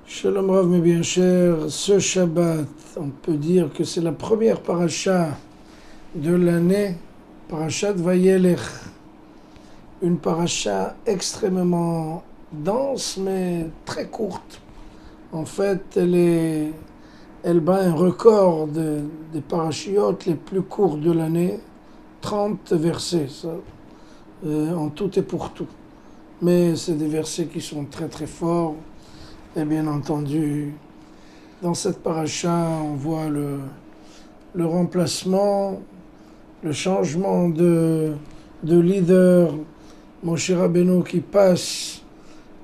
Shalom Rav, mes bien chers, ce Shabbat, on peut dire que c'est la première paracha de l'année, parachat Vayelech, une paracha extrêmement dense mais très courte. En fait, elle bat un record des parachiotes les plus courts de l'année, 30 versets, ça, en tout et pour tout. Mais c'est des versets qui sont très très forts. Et bien entendu, dans cette paracha, on voit le remplacement, le changement de leader, Moshe Rabbeinu qui passe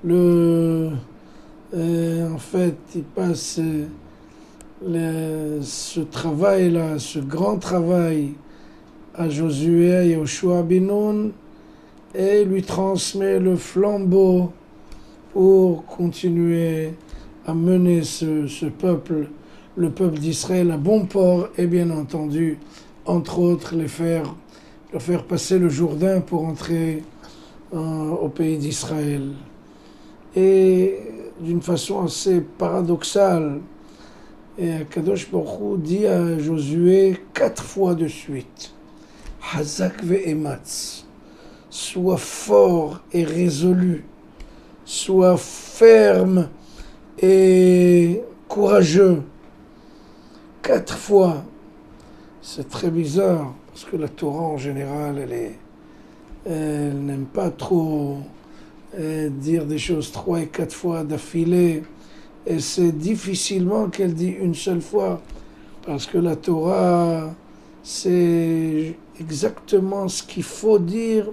il passe ce travail-là, ce grand travail à Josué, à Yoshua ben Nun, et lui transmet le flambeau pour continuer à mener ce peuple, le peuple d'Israël, à bon port, et bien entendu, entre autres, leur faire passer le Jourdain pour entrer au pays d'Israël. Et d'une façon assez paradoxale, Kadosh Baruch Hu dit à Josué 4 fois de suite, Hazak ve'ematz, sois fort et résolu, sois ferme et courageux. 4 fois. C'est très bizarre, parce que la Torah en général, elle n'aime pas trop dire des choses 3 et 4 fois d'affilée. Et c'est difficilement qu'elle dit une seule fois, parce que la Torah, c'est exactement ce qu'il faut dire.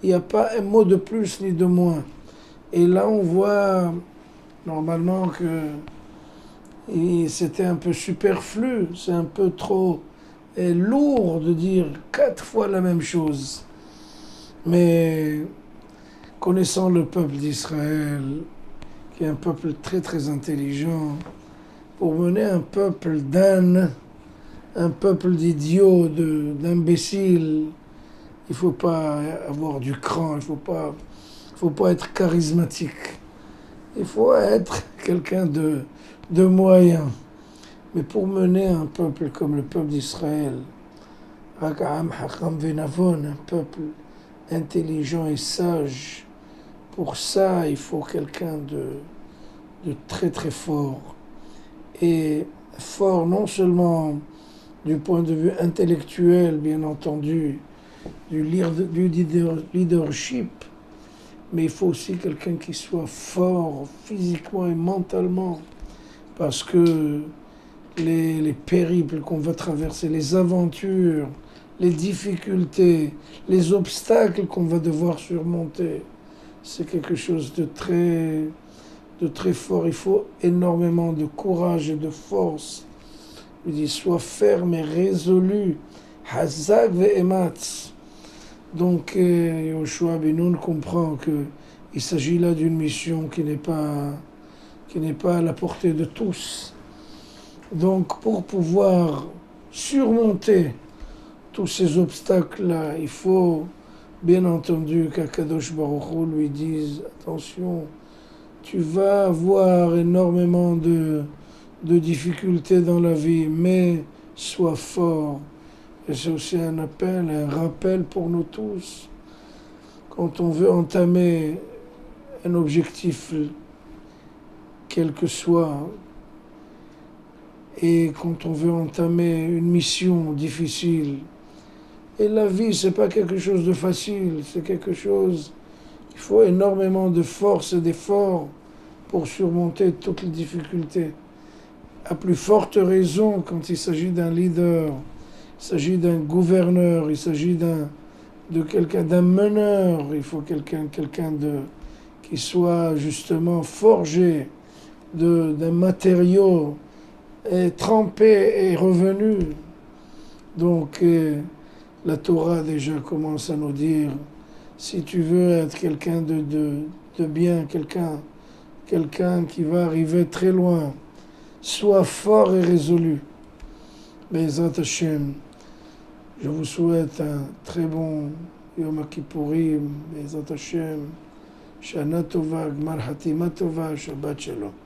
Il n'y a pas un mot de plus ni de moins. Et là, on voit normalement que c'était un peu superflu, c'est un peu trop lourd de dire 4 fois la même chose. Mais connaissant le peuple d'Israël, qui est un peuple très très intelligent, pour mener un peuple d'ânes, un peuple d'idiots, d'imbéciles, il ne faut pas avoir du cran, il ne faut pas être charismatique. Il faut être quelqu'un de moyen. Mais pour mener un peuple comme le peuple d'Israël, Rak'am, Hakam, Venavon, un peuple intelligent et sage, pour ça, il faut quelqu'un de très très fort. Et fort non seulement du point de vue intellectuel, bien entendu, du leadership, mais il faut aussi quelqu'un qui soit fort physiquement et mentalement, parce que les périples qu'on va traverser, les aventures, les difficultés, les obstacles qu'on va devoir surmonter, c'est quelque chose de très fort. Il faut énormément de courage et de force. Il dit, sois ferme et résolu. Hazak ve'ematz. Donc, Yoshua ben Nun comprend qu'il s'agit là d'une mission qui n'est pas à la portée de tous. Donc, pour pouvoir surmonter tous ces obstacles-là, il faut bien entendu qu'Akadosh Baruch Hu lui dise, attention, tu vas avoir énormément de difficultés dans la vie, mais sois fort. Et c'est aussi un appel, un rappel pour nous tous. Quand on veut entamer un objectif, quel que soit, et quand on veut entamer une mission difficile, et la vie, c'est pas quelque chose de facile, c'est quelque chose, il faut énormément de force et d'effort pour surmonter toutes les difficultés. À plus forte raison quand il s'agit d'un leader, il s'agit d'un gouverneur, il s'agit d'un meneur, il faut quelqu'un qui soit justement forgé d'un matériau trempé et revenu. Donc la Torah déjà commence à nous dire, si tu veux être quelqu'un de bien, quelqu'un qui va arriver très loin, sois fort et résolu. Bezrat Hashem, je vous souhaite un très bon יום הכיפורים, בעזרת השם, שנה טובה, גמר חתימה טובה, שבת שלום.